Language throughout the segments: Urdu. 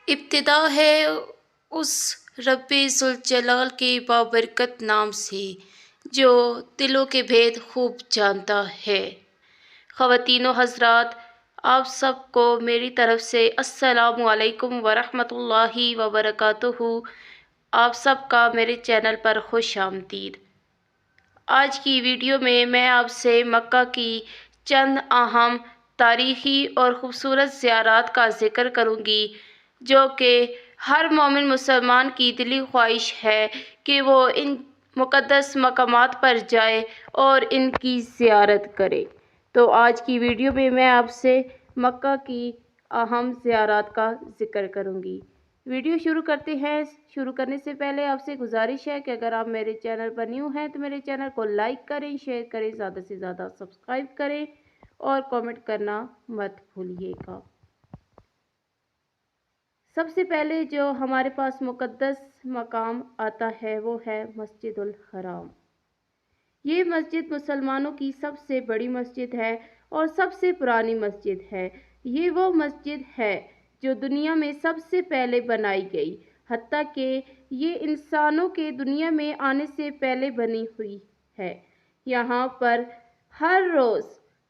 ابتدا ہے اس رب ذوالجلال کے بابرکت نام سے جو دلوں کے بھید خوب جانتا ہے۔ خواتین و حضرات، آپ سب کو میری طرف سے السلام علیکم ورحمۃ اللہ وبرکاتہ۔ آپ سب کا میرے چینل پر خوش آمدید۔ آج کی ویڈیو میں آپ سے مکہ کی چند اہم تاریخی اور خوبصورت زیارات کا ذکر کروں گی، جو کہ ہر مومن مسلمان کی دلی خواہش ہے کہ وہ ان مقدس مقامات پر جائے اور ان کی زیارت کرے۔ تو آج کی ویڈیو میں آپ سے مکہ کی اہم زیارات کا ذکر کروں گی۔ ویڈیو شروع کرتے ہیں۔ شروع کرنے سے پہلے آپ سے گزارش ہے کہ اگر آپ میرے چینل پر نیو ہیں تو میرے چینل کو لائک کریں، شیئر کریں، زیادہ سے زیادہ سبسکرائب کریں اور کامنٹ کرنا مت بھولیے گا۔ سب سے پہلے جو ہمارے پاس مقدس مقام آتا ہے وہ ہے مسجد الحرام۔ یہ مسجد مسلمانوں کی سب سے بڑی مسجد ہے اور سب سے پرانی مسجد ہے۔ یہ وہ مسجد ہے جو دنیا میں سب سے پہلے بنائی گئی، حتیٰ کہ یہ انسانوں کے دنیا میں آنے سے پہلے بنی ہوئی ہے۔ یہاں پر ہر روز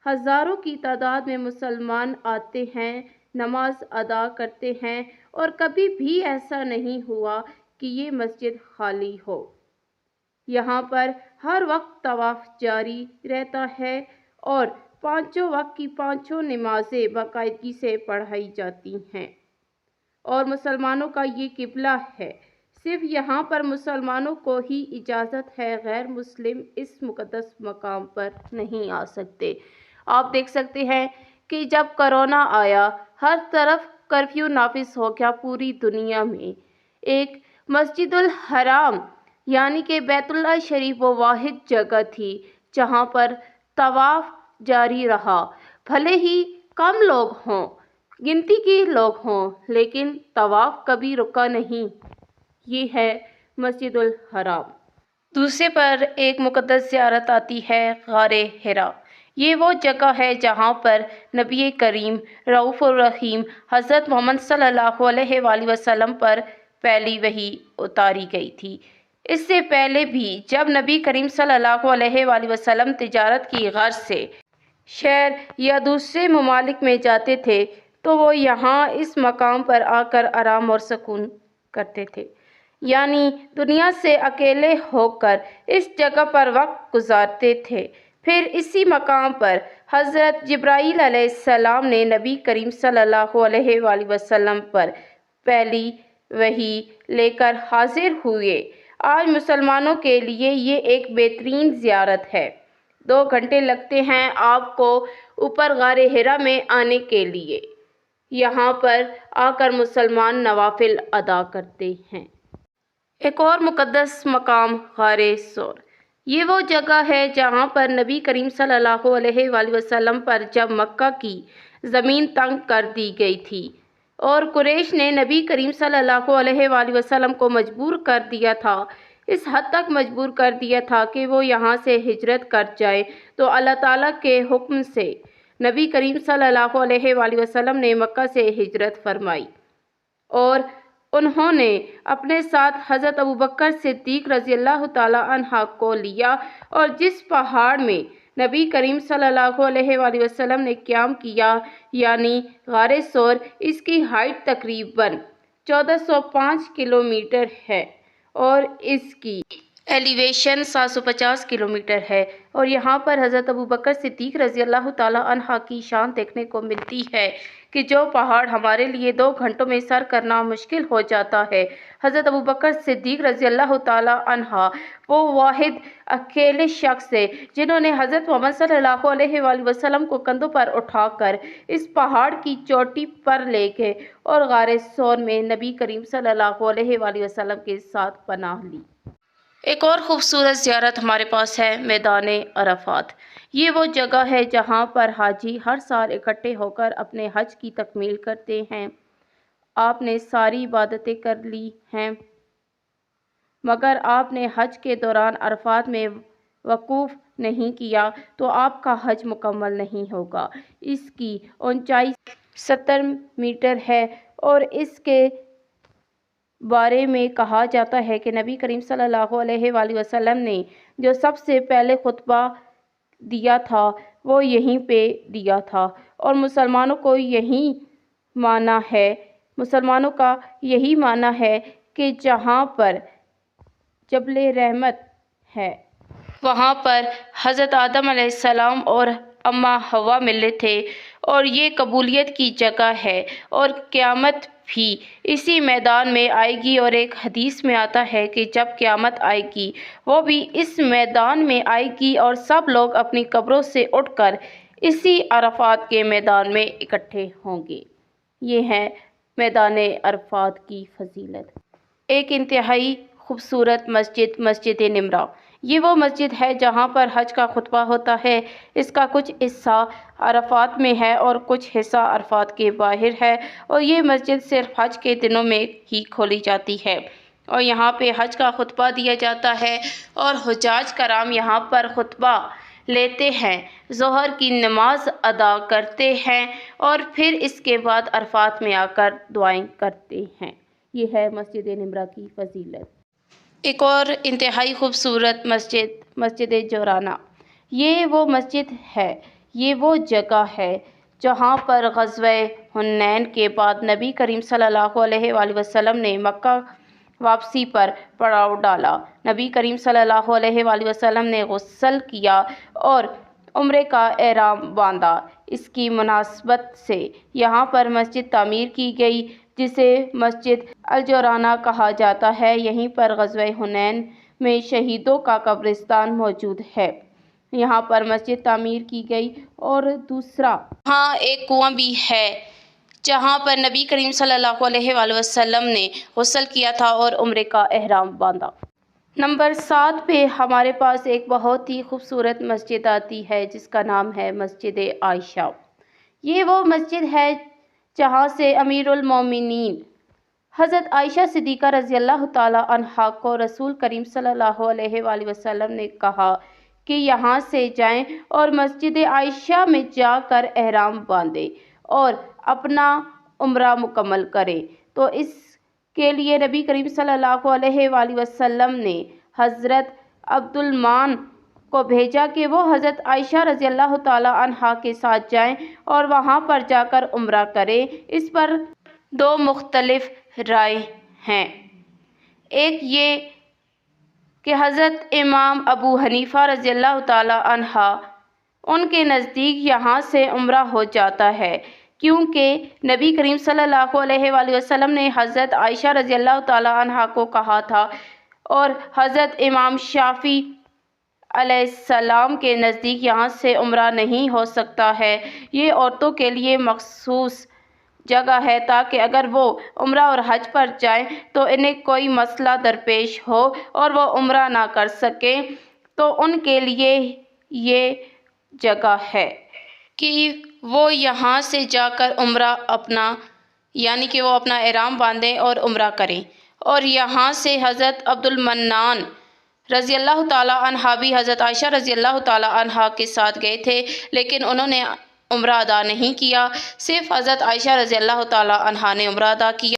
ہزاروں کی تعداد میں مسلمان آتے ہیں، نماز ادا کرتے ہیں اور کبھی بھی ایسا نہیں ہوا کہ یہ مسجد خالی ہو۔ یہاں پر ہر وقت طواف جاری رہتا ہے اور پانچوں وقت کی پانچوں نمازیں باقاعدگی سے پڑھائی جاتی ہیں اور مسلمانوں کا یہ قبلہ ہے۔ صرف یہاں پر مسلمانوں کو ہی اجازت ہے، غیر مسلم اس مقدس مقام پر نہیں آ سکتے۔ آپ دیکھ سکتے ہیں کہ جب کرونا آیا، ہر طرف کرفیو نافذ ہو گیا پوری دنیا میں۔ ایک مسجد الحرام یعنی کہ بیت اللہ شریف وہ واحد جگہ تھی جہاں پر طواف جاری رہا، بھلے ہی کم لوگ ہوں، گنتی کے لوگ ہوں، لیکن طواف کبھی رکا نہیں۔ یہ ہے مسجد الحرام۔ دوسرے پر ایک مقدس زیارت آتی ہے غار حرا۔ یہ وہ جگہ ہے جہاں پر نبی کریم رؤوف الرحیم حضرت محمد صلی اللہ علیہ وآلہ وسلم پر پہلی وحی اتاری گئی تھی۔ اس سے پہلے بھی جب نبی کریم صلی اللہ علیہ وآلہ وسلم تجارت کی غرض سے شہر یا دوسرے ممالک میں جاتے تھے تو وہ یہاں اس مقام پر آ کر آرام اور سکون کرتے تھے، یعنی دنیا سے اکیلے ہو کر اس جگہ پر وقت گزارتے تھے۔ پھر اسی مقام پر حضرت جبرائیل علیہ السلام نے نبی کریم صلی اللہ علیہ وآلہ وسلم پر پہلی وحی لے کر حاضر ہوئے۔ آج مسلمانوں کے لیے یہ ایک بہترین زیارت ہے۔ 2 گھنٹے لگتے ہیں آپ کو اوپر غار حرا میں آنے کے لیے۔ یہاں پر آ کر مسلمان نوافل ادا کرتے ہیں۔ ایک اور مقدس مقام غار ثور۔ یہ وہ جگہ ہے جہاں پر نبی کریم صلی اللہ علیہ وآلہ وسلم پر جب مکہ کی زمین تنگ کر دی گئی تھی اور قریش نے نبی کریم صلی اللہ علیہ وآلہ وسلم کو مجبور کر دیا تھا، اس حد تک مجبور کر دیا تھا کہ وہ یہاں سے ہجرت کر جائے، تو اللہ تعالیٰ کے حکم سے نبی کریم صلی اللہ علیہ وآلہ وسلم نے مکہ سے ہجرت فرمائی اور انہوں نے اپنے ساتھ حضرت ابوبکر صدیق رضی اللہ تعالیٰ عنہ کو لیا، اور جس پہاڑ میں نبی کریم صلی اللہ علیہ وآلہ وسلم نے قیام کیا یعنی غار ثور، اس کی ہائٹ تقریباً 1405 کلومیٹر ہے اور اس کی ایلیویشن 750 کلومیٹر ہے، اور یہاں پر حضرت ابوبکر صدیق رضی اللہ تعالیٰ عنہ کی شان دیکھنے کو ملتی ہے کہ جو پہاڑ ہمارے لیے 2 گھنٹوں میں سر کرنا مشکل ہو جاتا ہے، حضرت ابوبکر صدیق رضی اللہ تعالیٰ عنہ وہ واحد اکیلے شخص ہے جنہوں نے حضرت محمد صلی اللہ علیہ وآلہ وسلم کو کندھوں پر اٹھا کر اس پہاڑ کی چوٹی پر لے گئے اور غار ثور میں نبی کریم صلی اللہ علیہ وآلہ وسلم کے ساتھ پناہ لی۔ ایک اور خوبصورت زیارت ہمارے پاس ہے میدان عرفات۔ یہ وہ جگہ ہے جہاں پر حاجی ہر سال اکٹھے ہو کر اپنے حج کی تکمیل کرتے ہیں۔ آپ نے ساری عبادتیں کر لی ہیں، مگر آپ نے حج کے دوران عرفات میں وقوف نہیں کیا تو آپ کا حج مکمل نہیں ہوگا۔ اس کی اونچائی 70 میٹر ہے اور اس کے بارے میں کہا جاتا ہے کہ نبی کریم صلی اللہ علیہ وآلہ وسلم نے جو سب سے پہلے خطبہ دیا تھا وہ یہیں پہ دیا تھا، اور مسلمانوں کا یہی معنی ہے کہ جہاں پر جبل رحمت ہے وہاں پر حضرت آدم علیہ السلام اور اماں حوا ملے تھے، اور یہ قبولیت کی جگہ ہے، اور قیامت بھی اسی میدان میں آئے گی۔ اور ایک حدیث میں آتا ہے کہ جب قیامت آئے گی وہ بھی اس میدان میں آئے گی، اور سب لوگ اپنی قبروں سے اٹھ کر اسی عرفات کے میدان میں اکٹھے ہوں گے۔ یہ ہے میدان عرفات کی فضیلت۔ ایک انتہائی خوبصورت مسجد، مسجد نمرہ۔ یہ وہ مسجد ہے جہاں پر حج کا خطبہ ہوتا ہے۔ اس کا کچھ حصہ عرفات میں ہے اور کچھ حصہ عرفات کے باہر ہے، اور یہ مسجد صرف حج کے دنوں میں ہی کھولی جاتی ہے، اور یہاں پہ حج کا خطبہ دیا جاتا ہے، اور حجاج کرام یہاں پر خطبہ لیتے ہیں، ظہر کی نماز ادا کرتے ہیں، اور پھر اس کے بعد عرفات میں آ کر دعائیں کرتے ہیں۔ یہ ہے مسجد نمرہ کی فضیلت۔ ایک اور انتہائی خوبصورت مسجد، مسجد جورانہ۔ یہ وہ مسجد ہے، یہ وہ جگہ ہے جہاں پر غزوہ حنین کے بعد نبی کریم صلی اللہ علیہ وآلہ وسلم نے مکہ واپسی پر پڑاؤ ڈالا۔ نبی کریم صلی اللہ علیہ وآلہ وسلم نے غسل کیا اور عمرے کا احرام باندھا۔ اس کی مناسبت سے یہاں پر مسجد تعمیر کی گئی جسے مسجد الجورانہ کہا جاتا ہے۔ یہیں پر غزوہ حنین میں شہیدوں کا قبرستان موجود ہے۔ یہاں پر مسجد تعمیر کی گئی، اور دوسرا ہاں ایک کنواں بھی ہے جہاں پر نبی کریم صلی اللہ علیہ وآلہ وسلم نے غسل کیا تھا اور عمرے کا احرام باندھا۔ نمبر 7 پہ ہمارے پاس ایک بہت ہی خوبصورت مسجد آتی ہے جس کا نام ہے مسجد عائشہ۔ یہ وہ مسجد ہے جہاں سے امیر المومنین حضرت عائشہ صدیقہ رضی اللہ تعالی عنہا کو رسول کریم صلی اللہ علیہ وآلہ وسلم نے کہا کہ یہاں سے جائیں اور مسجد عائشہ میں جا کر احرام باندھیں اور اپنا عمرہ مکمل کریں۔ تو اس کے لیے نبی کریم صلی اللہ علیہ وآلہ وسلم نے حضرت عبدالمان کو بھیجا کہ وہ حضرت عائشہ رضی اللہ تعالی عنہا کے ساتھ جائیں اور وہاں پر جا کر عمرہ کریں۔ اس پر 2 مختلف رائے ہیں۔ ایک یہ کہ حضرت امام ابو حنیفہ رضی اللہ تعالی عنہ ان کے نزدیک یہاں سے عمرہ ہو جاتا ہے، کیونکہ نبی کریم صلی اللہ علیہ وآلہ وسلم نے حضرت عائشہ رضی اللہ تعالی عنہ کو کہا تھا، اور حضرت امام شافعی علیہ السلام کے نزدیک یہاں سے عمرہ نہیں ہو سکتا ہے۔ یہ عورتوں کے لیے مخصوص جگہ ہے تاکہ اگر وہ عمرہ اور حج پر جائیں تو انہیں کوئی مسئلہ درپیش ہو اور وہ عمرہ نہ کر سکیں، تو ان کے لیے یہ جگہ ہے کہ وہ یہاں سے جا کر عمرہ یعنی کہ وہ اپنا احرام باندھیں اور عمرہ کریں۔ اور یہاں سے حضرت عبدالمنان رضی اللہ تعالیٰ عنہ بھی حضرت عائشہ رضی اللہ تعالیٰ عنہ کے ساتھ گئے تھے، لیکن انہوں نے عمرہ ادا نہیں کیا، صرف حضرت عائشہ رضی اللہ تعالیٰ عنہ نے عمرہ ادا کیا۔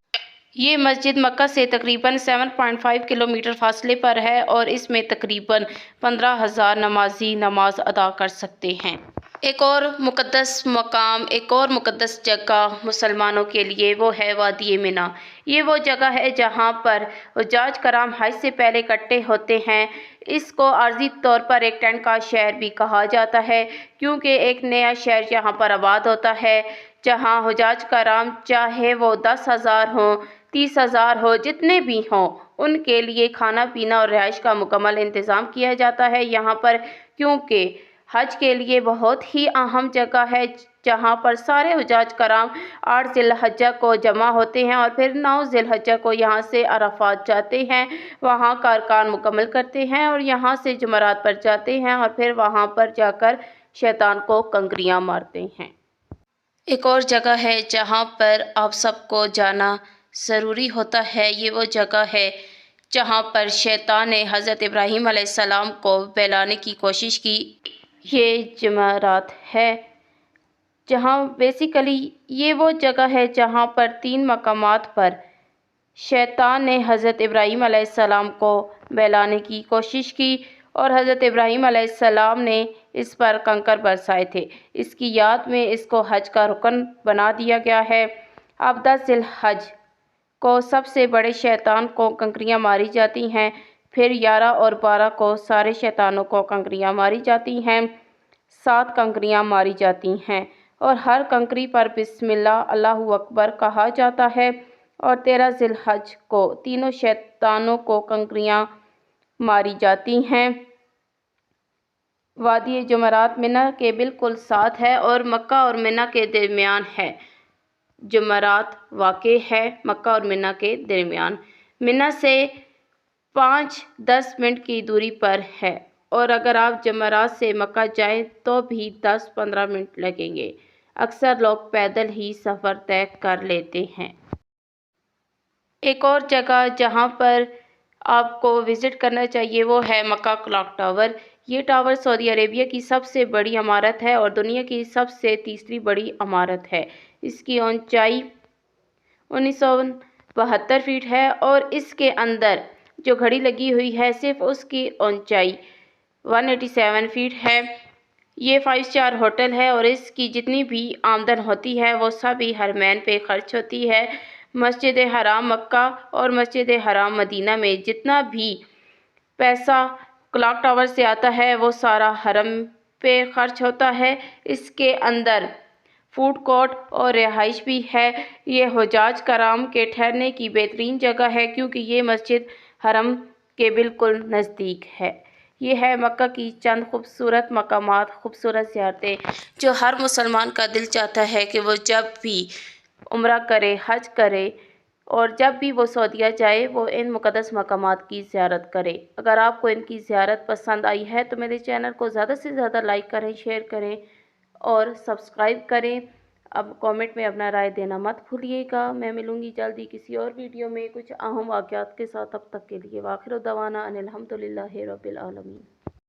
یہ مسجد مکہ سے تقریباً 7.5 کلومیٹر فاصلے پر ہے، اور اس میں تقریباً 15,000 نمازی نماز ادا کر سکتے ہیں۔ ایک اور مقدس مقام، ایک اور مقدس جگہ مسلمانوں کے لیے، وہ ہے وادی منی۔ یہ وہ جگہ ہے جہاں پر حجاج کرام حج سے پہلے اکٹھے ہوتے ہیں۔ اس کو عارضی طور پر ایک ٹینٹ کا شہر بھی کہا جاتا ہے، کیونکہ ایک نیا شہر یہاں پر آباد ہوتا ہے جہاں حجاج کرام چاہے وہ 10,000 ہوں، 30,000 ہو، جتنے بھی ہوں، ان کے لیے کھانا پینا اور رہائش کا مکمل انتظام کیا جاتا ہے یہاں پر، کیونکہ حج کے لیے بہت ہی اہم جگہ ہے جہاں پر سارے حجاج کرام 8 ذی الحجہ کو جمع ہوتے ہیں اور پھر 9 ذی الحجہ کو یہاں سے عرفات جاتے ہیں، وہاں کا ارکان مکمل کرتے ہیں اور یہاں سے جمرات پر جاتے ہیں اور پھر وہاں پر جا کر شیطان کو کنکریاں مارتے ہیں۔ ایک اور جگہ ہے جہاں پر آپ سب کو جانا ضروری ہوتا ہے، یہ وہ جگہ ہے جہاں پر شیطان نے حضرت ابراہیم علیہ السلام کو بہلانے کی کوشش کی۔ یہ جمرات ہے جہاں بیسیکلی یہ وہ جگہ ہے جہاں پر 3 مقامات پر شیطان نے حضرت ابراہیم علیہ السلام کو بہلانے کی کوشش کی اور حضرت ابراہیم علیہ السلام نے اس پر کنکر برسائے تھے۔ اس کی یاد میں اس کو حج کا رکن بنا دیا گیا ہے۔ اب 10 ذی الحج کو سب سے بڑے شیطان کو کنکریاں ماری جاتی ہیں، پھر 11 اور 12 کو سارے شیطانوں کو کنکریاں ماری جاتی ہیں۔ 7 کنکریاں ماری جاتی ہیں اور ہر کنکری پر بسم اللہ اللہ اکبر کہا جاتا ہے، اور 13 ذی الحج کو تینوں شیطانوں کو کنکریاں ماری جاتی ہیں۔ وادی جمرات منی کے بالکل ساتھ ہے اور مکہ اور منی کے درمیان ہے۔ جمرات واقع ہے مکہ اور منی کے درمیان، منی سے 5-10 منٹ کی دوری پر ہے، اور اگر آپ جمرات سے مکہ جائیں تو بھی 10-15 منٹ لگیں گے۔ اکثر لوگ پیدل ہی سفر طے کر لیتے ہیں۔ ایک اور جگہ جہاں پر آپ کو وزٹ کرنا چاہیے وہ ہے مکہ کلاک ٹاور۔ یہ ٹاور سعودی عربیہ کی سب سے بڑی عمارت ہے اور دنیا کی سب سے تیسری بڑی عمارت ہے۔ اس کی اونچائی 1972 فٹ ہے اور اس کے اندر جو گھڑی لگی ہوئی ہے صرف اس کی اونچائی 187 فٹ ہے۔ یہ 5 اسٹار ہوٹل ہے اور اس کی جتنی بھی آمدن ہوتی ہے وہ سبھی حرمین پہ خرچ ہوتی ہے۔ مسجد حرام مکہ اور مسجد حرام مدینہ میں جتنا بھی پیسہ کلاک ٹاور سے آتا ہے وہ سارا حرم پہ خرچ ہوتا ہے۔ اس کے اندر فوڈ کورٹ اور رہائش بھی ہے۔ یہ حجاج کرام کے ٹھہرنے کی بہترین جگہ ہے کیونکہ یہ مسجد حرم کے بالکل نزدیک ہے۔ یہ ہے مکہ کی چند خوبصورت مقامات، خوبصورت زیارتیں جو ہر مسلمان کا دل چاہتا ہے کہ وہ جب بھی عمرہ کرے، حج کرے اور جب بھی وہ سعودیہ جائے وہ ان مقدس مقامات کی زیارت کرے۔ اگر آپ کو ان کی زیارت پسند آئی ہے تو میرے چینل کو زیادہ سے زیادہ لائک کریں، شیئر کریں اور سبسکرائب کریں۔ اب کامنٹ میں اپنا رائے دینا مت بھولیے گا۔ میں ملوں گی جلدی کسی اور ویڈیو میں کچھ اہم واقعات کے ساتھ۔ تب تک کے لیے وآخر دعوانا ان الحمدللہ رب العالمین۔